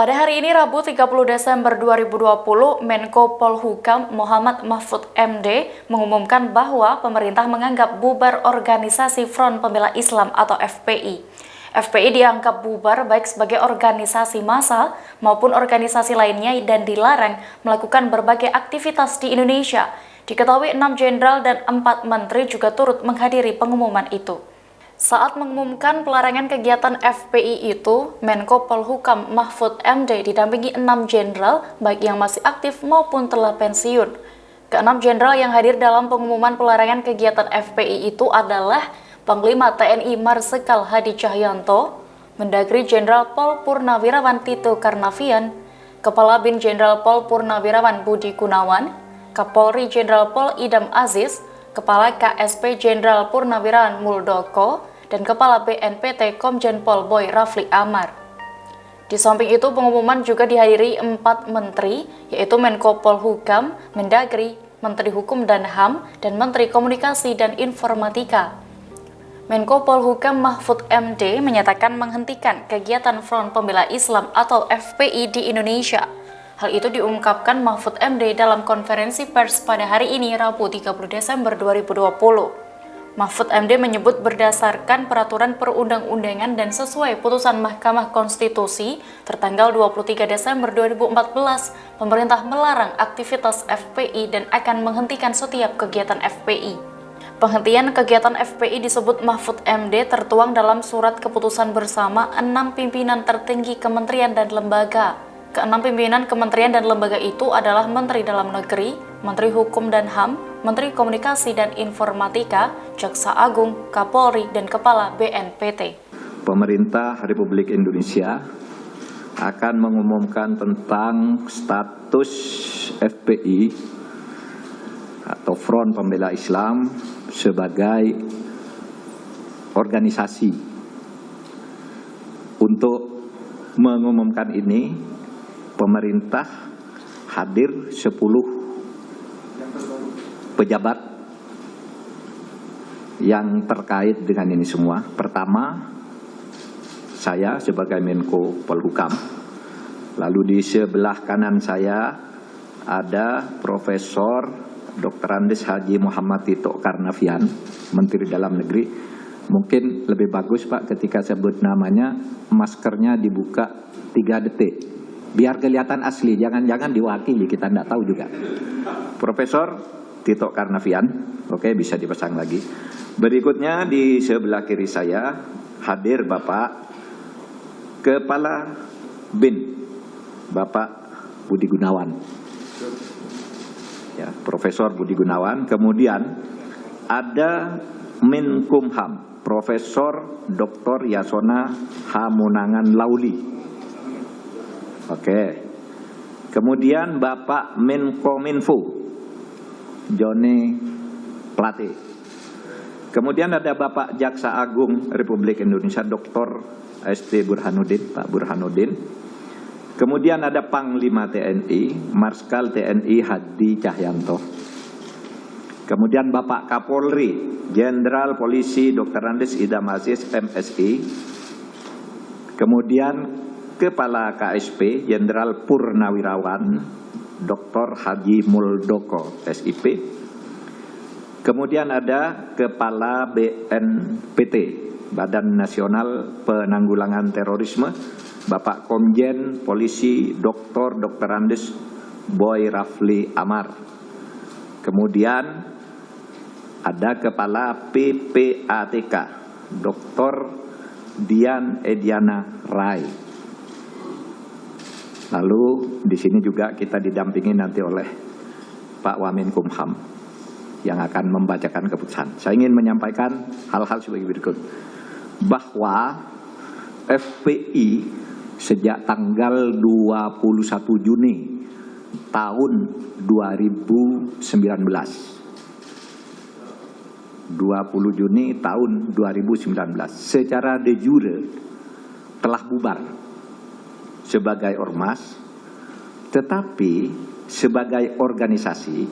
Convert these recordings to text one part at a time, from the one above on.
Pada hari ini Rabu 30 Desember 2020, Menko Polhukam Muhammad Mahfud MD mengumumkan bahwa pemerintah menganggap bubar organisasi Front Pembela Islam atau FPI. FPI dianggap bubar baik sebagai organisasi massa maupun organisasi lainnya dan dilarang melakukan berbagai aktivitas di Indonesia. Diketahui 6 jenderal dan 4 menteri juga turut menghadiri pengumuman itu. Saat mengumumkan pelarangan kegiatan FPI itu, Menko Polhukam Mahfud MD didampingi 6 jenderal baik yang masih aktif maupun telah pensiun. Ke-6 jenderal yang hadir dalam pengumuman pelarangan kegiatan FPI itu adalah Panglima TNI Marsikal Hadi Cahyanto, Mendagri Jenderal Pol Purnawirawan Tito Karnavian, Kepala Bin Jenderal Pol Purnawirawan Budi Gunawan, Kapolri Jenderal Pol Idam Aziz, Kepala KSP Jenderal Purnawirawan Muldoko, dan Kepala BNPT Komjen Pol Boy Rafli Amar. Di samping itu, pengumuman juga dihadiri 4 menteri, yaitu Menko Polhukam, Mendagri, Menteri Hukum dan HAM, dan Menteri Komunikasi dan Informatika. Menko Polhukam Mahfud MD menyatakan menghentikan kegiatan Front Pembela Islam atau FPI di Indonesia. Hal itu diungkapkan Mahfud MD dalam konferensi pers pada hari ini, Rabu 30 Desember 2020. Mahfud MD menyebut berdasarkan peraturan perundang-undangan dan sesuai putusan Mahkamah Konstitusi tertanggal 23 Desember 2014, pemerintah melarang aktivitas FPI dan akan menghentikan setiap kegiatan FPI. Penghentian kegiatan FPI disebut Mahfud MD tertuang dalam surat keputusan bersama 6 pimpinan tertinggi kementerian dan lembaga. Ke-6 pimpinan kementerian dan lembaga itu adalah Menteri Dalam Negeri, Menteri Hukum dan HAM, Menteri Komunikasi dan Informatika, Jaksa Agung, Kapolri, dan Kepala BNPT. Pemerintah Republik Indonesia akan mengumumkan tentang status FPI atau Front Pembela Islam sebagai organisasi. Untuk mengumumkan ini, pemerintah hadir 10 pejabat yang terkait dengan ini semua. Pertama, saya sebagai Menko Polhukam. Lalu di sebelah kanan saya ada Profesor Dr. Andes Haji Muhammad Tito Karnavian, Menteri Dalam Negeri. Mungkin lebih bagus Pak ketika sebut namanya, maskernya dibuka 3 detik. Biar kelihatan asli, jangan-jangan diwakili, kita tidak tahu juga. Profesor Tito Karnavian, oke, bisa dipasang lagi. Berikutnya di sebelah kiri saya hadir Bapak Kepala BIN, Bapak Budi Gunawan. Ya, Profesor Budi Gunawan. Kemudian ada Menkumham, Profesor Dr. Yasona Hamunangan Lauli. Oke. Kemudian Bapak Menkominfo Joni Plate. Kemudian ada Bapak Jaksa Agung Republik Indonesia Dr. ST Burhanuddin, Pak Burhanuddin. Kemudian ada Panglima TNI, Marsikal TNI Hadi Cahyanto. Kemudian Bapak Kapolri, Jenderal Polisi Dr. Andes Idam Aziz MSI. Kemudian Kepala KSP Jenderal Purnawirawan Dr. Haji Muldoko SIP. Kemudian ada Kepala BNPT Badan Nasional Penanggulangan Terorisme Bapak Komjen Polisi Dr. Andes Boy Rafli Amar. Kemudian ada Kepala PPATK Dr. Dian Ediana Rai. Lalu di sini juga kita didampingi nanti oleh Pak Wamenkumham yang akan membacakan keputusan. Saya ingin menyampaikan hal-hal sebagai berikut. Bahwa FPI sejak tanggal 21 Juni tahun 2019. 20 Juni tahun 2019 secara de jure telah bubar sebagai ormas, tetapi sebagai organisasi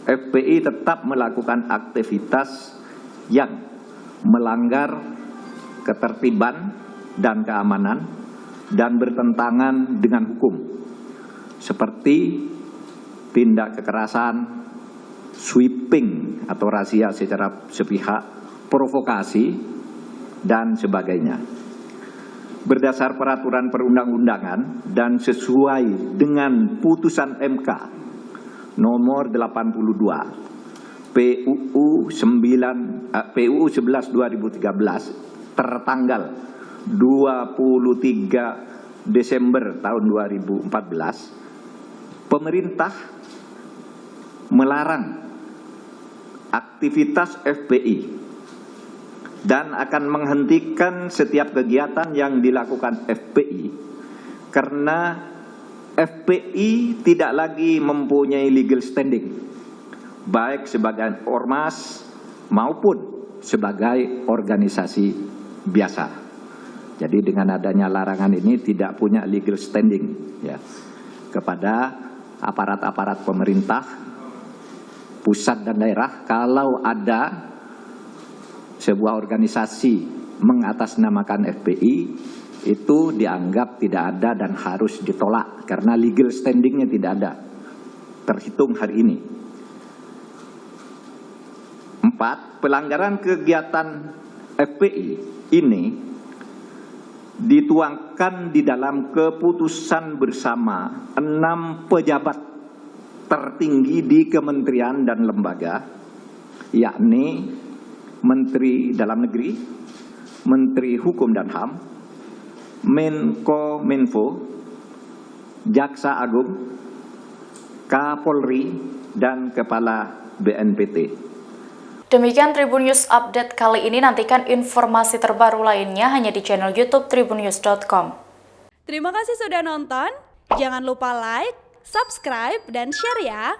FPI tetap melakukan aktivitas yang melanggar ketertiban dan keamanan dan bertentangan dengan hukum, seperti tindak kekerasan, sweeping atau razia secara sepihak, provokasi, dan sebagainya. Berdasar peraturan perundang-undangan dan sesuai dengan putusan MK nomor 82 PUU 11/2013 tertanggal 23 Desember tahun 2014, pemerintah melarang aktivitas FPI dan akan menghentikan setiap kegiatan yang dilakukan FPI karena FPI tidak lagi mempunyai legal standing, baik sebagai ormas maupun sebagai organisasi biasa. Jadi dengan adanya larangan ini tidak punya legal standing ya kepada aparat-aparat pemerintah pusat dan daerah. Kalau ada sebuah organisasi mengatasnamakan FPI, itu dianggap tidak ada dan harus ditolak karena legal standingnya tidak ada terhitung hari ini. 4. Pelanggaran kegiatan FPI ini dituangkan di dalam keputusan bersama 6 pejabat tertinggi di kementerian dan lembaga, yakni Menteri Dalam Negeri, Menteri Hukum dan HAM, Menko-Minfo, Jaksa Agung, Kapolri, dan Kepala BNPT. Demikian Tribun News Update kali ini. Nantikan informasi terbaru lainnya hanya di channel YouTube tribunnews.com. Terima kasih sudah nonton. Jangan lupa like, subscribe, dan share ya.